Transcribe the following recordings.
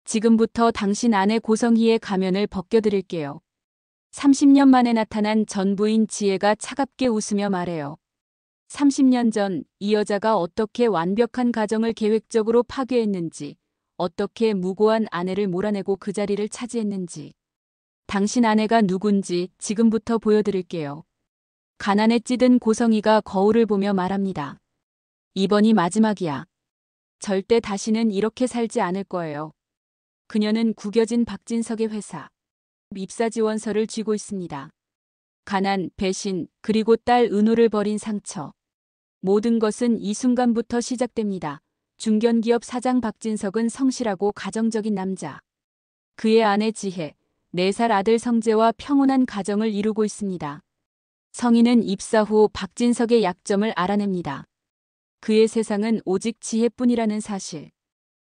지금부터 당신 아내 고성희의 가면을 벗겨드릴게요. 30년 만에 나타난 전 부인 지혜가 차갑게 웃으며 말해요. 30년 전 이 여자가 어떻게 완벽한 가정을 계획적으로 파괴했는지, 어떻게 무고한 아내를 몰아내고 그 자리를 차지했는지. 당신 아내가 누군지 지금부터 보여드릴게요. 가난에 찌든 고성희가 거울을 보며 말합니다. 이번이 마지막이야. 절대 다시는 이렇게 살지 않을 거예요. 그녀는 구겨진 박진석의 회사, 입사 지원서를 쥐고 있습니다. 가난, 배신, 그리고 딸 은호를 버린 상처. 모든 것은 이 순간부터 시작됩니다. 중견기업 사장 박진석은 성실하고 가정적인 남자. 그의 아내 지혜, 4살 아들 성재와 평온한 가정을 이루고 있습니다. 성희는 입사 후 박진석의 약점을 알아냅니다. 그의 세상은 오직 지혜뿐이라는 사실.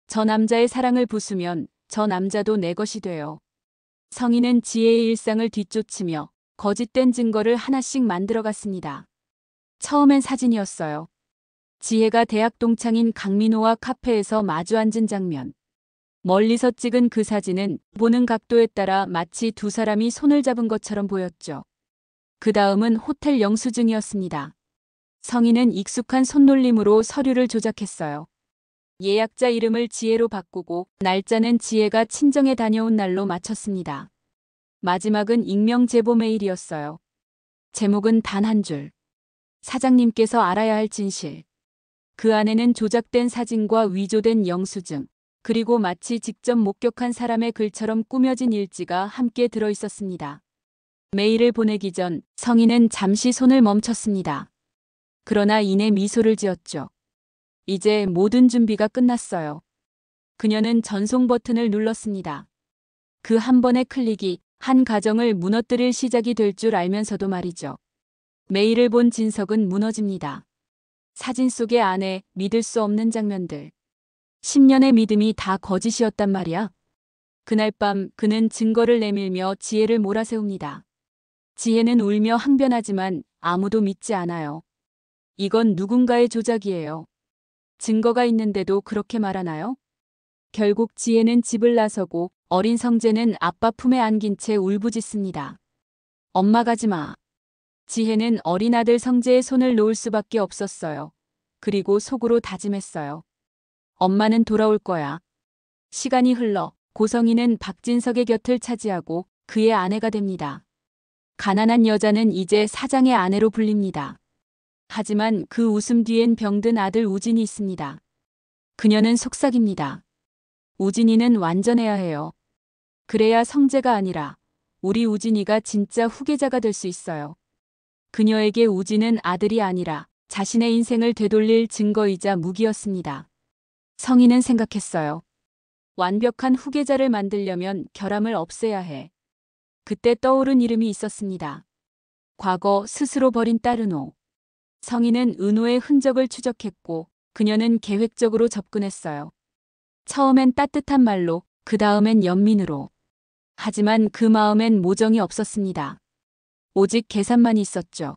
저 남자의 사랑을 부수면 저 남자도 내 것이 돼요. 성희는 지혜의 일상을 뒤쫓으며 거짓된 증거를 하나씩 만들어갔습니다. 처음엔 사진이었어요. 지혜가 대학 동창인 강민호와 카페에서 마주 앉은 장면. 멀리서 찍은 그 사진은 보는 각도에 따라 마치 두 사람이 손을 잡은 것처럼 보였죠. 그 다음은 호텔 영수증이었습니다. 성희는 익숙한 손놀림으로 서류를 조작했어요. 예약자 이름을 지혜로 바꾸고 날짜는 지혜가 친정에 다녀온 날로 맞췄습니다. 마지막은 익명 제보 메일이었어요. 제목은 단 한 줄. 사장님께서 알아야 할 진실. 그 안에는 조작된 사진과 위조된 영수증, 그리고 마치 직접 목격한 사람의 글처럼 꾸며진 일지가 함께 들어 있었습니다. 메일을 보내기 전 성희는 잠시 손을 멈췄습니다. 그러나 이내 미소를 지었죠. 이제 모든 준비가 끝났어요. 그녀는 전송 버튼을 눌렀습니다. 그 한 번의 클릭이 한 가정을 무너뜨릴 시작이 될 줄 알면서도 말이죠. 메일을 본 진석은 무너집니다. 사진 속의 아내, 믿을 수 없는 장면들. 10년의 믿음이 다 거짓이었단 말이야. 그날 밤 그는 증거를 내밀며 지혜를 몰아세웁니다. 지혜는 울며 항변하지만 아무도 믿지 않아요. 이건 누군가의 조작이에요. 증거가 있는데도 그렇게 말하나요? 결국 지혜는 집을 나서고 어린 성재는 아빠 품에 안긴 채 울부짖습니다. 엄마 가지 마. 지혜는 어린 아들 성재의 손을 놓을 수밖에 없었어요. 그리고 속으로 다짐했어요. 엄마는 돌아올 거야. 시간이 흘러 고성희는 박진석의 곁을 차지하고 그의 아내가 됩니다. 가난한 여자는 이제 사장의 아내로 불립니다. 하지만 그 웃음 뒤엔 병든 아들 우진이 있습니다. 그녀는 속삭입니다. 우진이는 완전해야 해요. 그래야 성재가 아니라 우리 우진이가 진짜 후계자가 될 수 있어요. 그녀에게 우진은 아들이 아니라 자신의 인생을 되돌릴 증거이자 무기였습니다. 성희는 생각했어요. 완벽한 후계자를 만들려면 결함을 없애야 해. 그때 떠오른 이름이 있었습니다. 과거 스스로 버린 딸 은호. 성희는 은호의 흔적을 추적했고 그녀는 계획적으로 접근했어요. 처음엔 따뜻한 말로, 그 다음엔 연민으로. 하지만 그 마음엔 모정이 없었습니다. 오직 계산만 있었죠.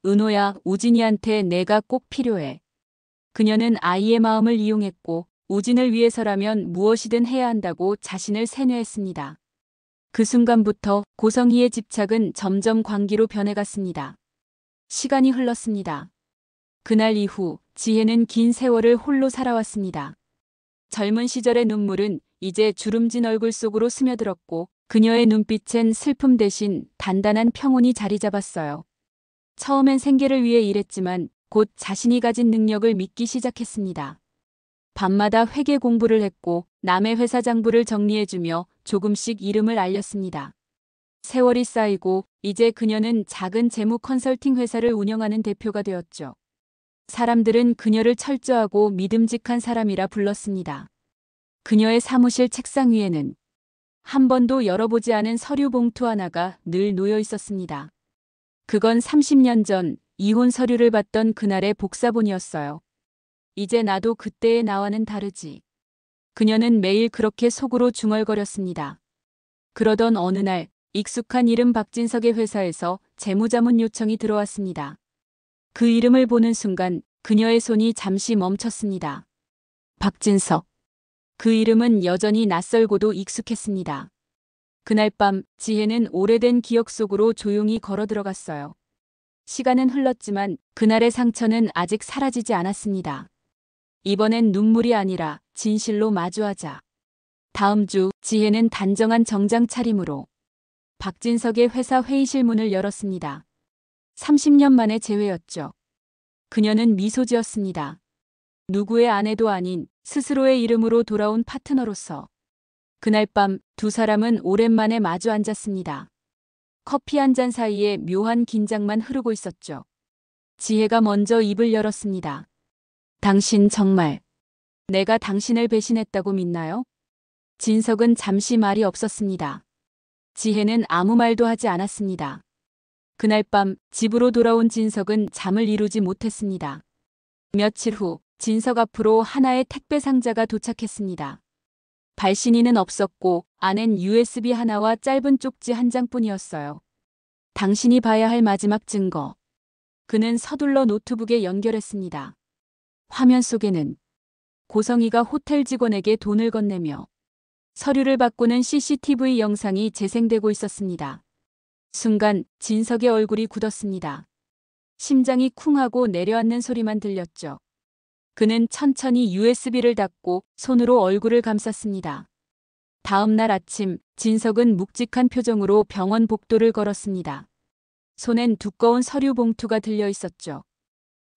은호야, 우진이한테 내가 꼭 필요해. 그녀는 아이의 마음을 이용했고 우진을 위해서라면 무엇이든 해야 한다고 자신을 세뇌했습니다. 그 순간부터 고성희의 집착은 점점 광기로 변해갔습니다. 시간이 흘렀습니다. 그날 이후 지혜는 긴 세월을 홀로 살아왔습니다. 젊은 시절의 눈물은 이제 주름진 얼굴 속으로 스며들었고 그녀의 눈빛엔 슬픔 대신 단단한 평온이 자리 잡았어요. 처음엔 생계를 위해 일했지만 곧 자신이 가진 능력을 믿기 시작했습니다. 밤마다 회계 공부를 했고 남의 회사 장부를 정리해주며 조금씩 이름을 알렸습니다. 세월이 쌓이고 이제 그녀는 작은 재무 컨설팅 회사를 운영하는 대표가 되었죠. 사람들은 그녀를 철저하고 믿음직한 사람이라 불렀습니다. 그녀의 사무실 책상 위에는 한 번도 열어보지 않은 서류 봉투 하나가 늘 놓여 있었습니다. 그건 30년 전 이혼 서류를 받던 그날의 복사본이었어요. 이제 나도 그때의 나와는 다르지. 그녀는 매일 그렇게 속으로 중얼거렸습니다. 그러던 어느 날 익숙한 이름 박진석의 회사에서 재무자문 요청이 들어왔습니다. 그 이름을 보는 순간 그녀의 손이 잠시 멈췄습니다. 박진석. 그 이름은 여전히 낯설고도 익숙했습니다. 그날 밤 지혜는 오래된 기억 속으로 조용히 걸어 들어갔어요. 시간은 흘렀지만 그날의 상처는 아직 사라지지 않았습니다. 이번엔 눈물이 아니라 진실로 마주하자. 다음 주 지혜는 단정한 정장 차림으로 박진석의 회사 회의실 문을 열었습니다. 30년 만의 재회였죠. 그녀는 미소 지었습니다. 누구의 아내도 아닌 스스로의 이름으로 돌아온 파트너로서. 그날 밤 두 사람은 오랜만에 마주 앉았습니다. 커피 한 잔 사이에 묘한 긴장만 흐르고 있었죠. 지혜가 먼저 입을 열었습니다. 당신 정말 내가 당신을 배신했다고 믿나요? 진석은 잠시 말이 없었습니다. 지혜는 아무 말도 하지 않았습니다. 그날 밤 집으로 돌아온 진석은 잠을 이루지 못했습니다. 며칠 후 진석 앞으로 하나의 택배 상자가 도착했습니다. 발신인은 없었고 안엔 USB 하나와 짧은 쪽지 한 장뿐이었어요. 당신이 봐야 할 마지막 증거. 그는 서둘러 노트북에 연결했습니다. 화면 속에는 고성희가 호텔 직원에게 돈을 건네며 서류를 바꾸는 CCTV 영상이 재생되고 있었습니다. 순간 진석의 얼굴이 굳었습니다. 심장이 쿵하고 내려앉는 소리만 들렸죠. 그는 천천히 USB를 닫고 손으로 얼굴을 감쌌습니다. 다음 날 아침 진석은 묵직한 표정으로 병원 복도를 걸었습니다. 손엔 두꺼운 서류 봉투가 들려 있었죠.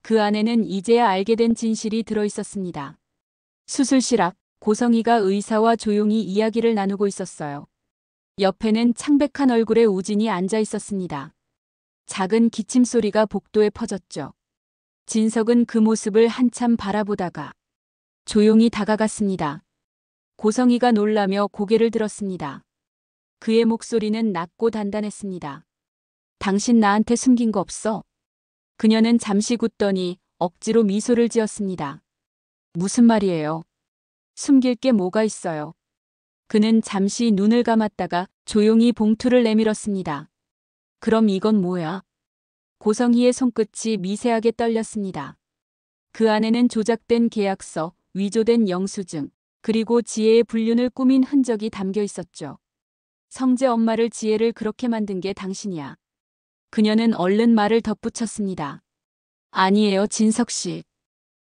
그 안에는 이제야 알게 된 진실이 들어 있었습니다. 수술실 앞 고성희가 의사와 조용히 이야기를 나누고 있었어요. 옆에는 창백한 얼굴의 우진이 앉아 있었습니다. 작은 기침 소리가 복도에 퍼졌죠. 진석은 그 모습을 한참 바라보다가 조용히 다가갔습니다. 고성희가 놀라며 고개를 들었습니다. 그의 목소리는 낮고 단단했습니다. 당신 나한테 숨긴 거 없어? 그녀는 잠시 굳더니 억지로 미소를 지었습니다. 무슨 말이에요? 숨길 게 뭐가 있어요? 그는 잠시 눈을 감았다가 조용히 봉투를 내밀었습니다. 그럼 이건 뭐야? 고성희의 손끝이 미세하게 떨렸습니다. 그 안에는 조작된 계약서, 위조된 영수증, 그리고 지혜의 불륜을 꾸민 흔적이 담겨 있었죠. 성재 엄마를 지혜를 그렇게 만든 게 당신이야. 그녀는 얼른 말을 덧붙였습니다. 아니에요, 진석 씨.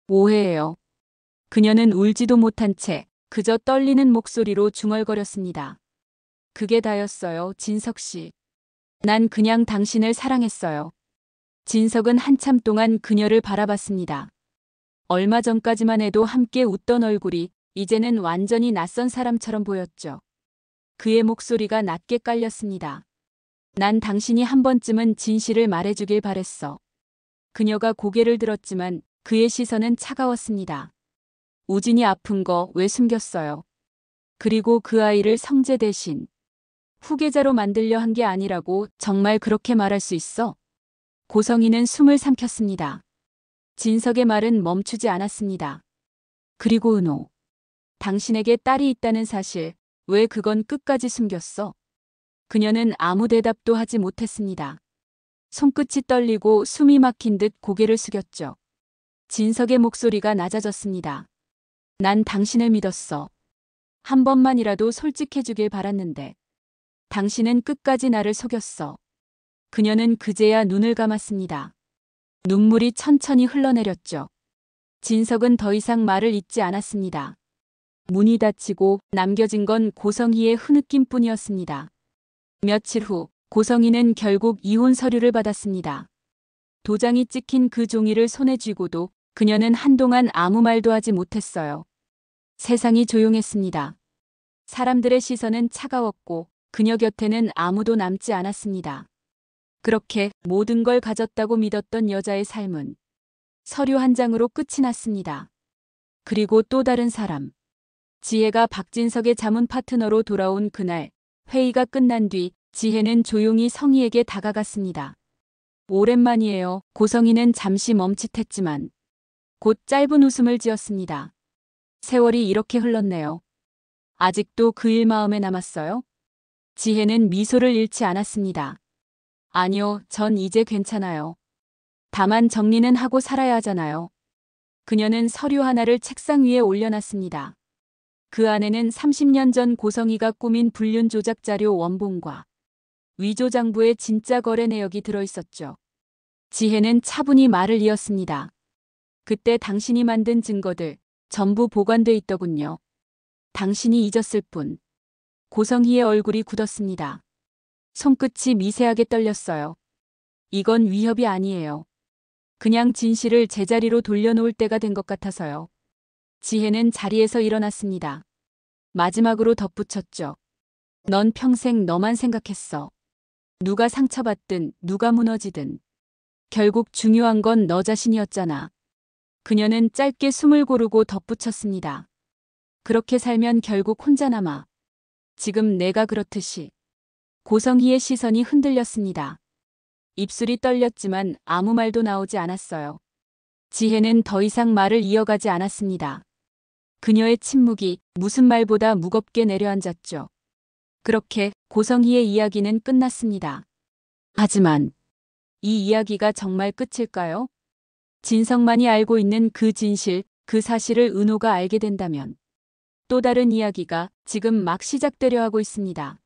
오해예요. 그녀는 울지도 못한 채 그저 떨리는 목소리로 중얼거렸습니다. 그게 다였어요, 진석 씨. 난 그냥 당신을 사랑했어요. 진석은 한참 동안 그녀를 바라봤습니다. 얼마 전까지만 해도 함께 웃던 얼굴이 이제는 완전히 낯선 사람처럼 보였죠. 그의 목소리가 낮게 깔렸습니다. 난 당신이 한 번쯤은 진실을 말해주길 바랬어. 그녀가 고개를 들었지만 그의 시선은 차가웠습니다. 우진이 아픈 거 왜 숨겼어요? 그리고 그 아이를 성재 대신 후계자로 만들려 한 게 아니라고 정말 그렇게 말할 수 있어? 고성희는 숨을 삼켰습니다. 진석의 말은 멈추지 않았습니다. 그리고 은호. 당신에게 딸이 있다는 사실, 왜 그건 끝까지 숨겼어? 그녀는 아무 대답도 하지 못했습니다. 손끝이 떨리고 숨이 막힌 듯 고개를 숙였죠. 진석의 목소리가 낮아졌습니다. 난 당신을 믿었어. 한 번만이라도 솔직해주길 바랐는데. 당신은 끝까지 나를 속였어. 그녀는 그제야 눈을 감았습니다. 눈물이 천천히 흘러내렸죠. 진석은 더 이상 말을 잇지 않았습니다. 문이 닫히고 남겨진 건 고성희의 흐느낌뿐이었습니다. 며칠 후 고성희는 결국 이혼 서류를 받았습니다. 도장이 찍힌 그 종이를 손에 쥐고도 그녀는 한동안 아무 말도 하지 못했어요. 세상이 조용했습니다. 사람들의 시선은 차가웠고 그녀 곁에는 아무도 남지 않았습니다. 그렇게 모든 걸 가졌다고 믿었던 여자의 삶은 서류 한 장으로 끝이 났습니다. 그리고 또 다른 사람. 지혜가 박진석의 자문 파트너로 돌아온 그날, 회의가 끝난 뒤 지혜는 조용히 성희에게 다가갔습니다. 오랜만이에요. 고성희는 잠시 멈칫했지만 곧 짧은 웃음을 지었습니다. 세월이 이렇게 흘렀네요. 아직도 그 일 마음에 남았어요? 지혜는 미소를 잃지 않았습니다. 아니요, 전 이제 괜찮아요. 다만 정리는 하고 살아야 하잖아요. 그녀는 서류 하나를 책상 위에 올려놨습니다. 그 안에는 30년 전 고성희가 꾸민 불륜 조작 자료 원본과 위조 장부의 진짜 거래 내역이 들어있었죠. 지혜는 차분히 말을 이었습니다. 그때 당신이 만든 증거들 전부 보관돼 있더군요. 당신이 잊었을 뿐. 고성희의 얼굴이 굳었습니다. 손끝이 미세하게 떨렸어요. 이건 위협이 아니에요. 그냥 진실을 제자리로 돌려놓을 때가 된 것 같아서요. 지혜는 자리에서 일어났습니다. 마지막으로 덧붙였죠. 넌 평생 너만 생각했어. 누가 상처받든 누가 무너지든. 결국 중요한 건 너 자신이었잖아. 그녀는 짧게 숨을 고르고 덧붙였습니다. 그렇게 살면 결국 혼자 남아. 지금 내가 그렇듯이. 고성희의 시선이 흔들렸습니다. 입술이 떨렸지만 아무 말도 나오지 않았어요. 지혜는 더 이상 말을 이어가지 않았습니다. 그녀의 침묵이 무슨 말보다 무겁게 내려앉았죠. 그렇게 고성희의 이야기는 끝났습니다. 하지만 이 이야기가 정말 끝일까요? 진성만이 알고 있는 그 진실, 그 사실을 은호가 알게 된다면 또 다른 이야기가 지금 막 시작되려 하고 있습니다.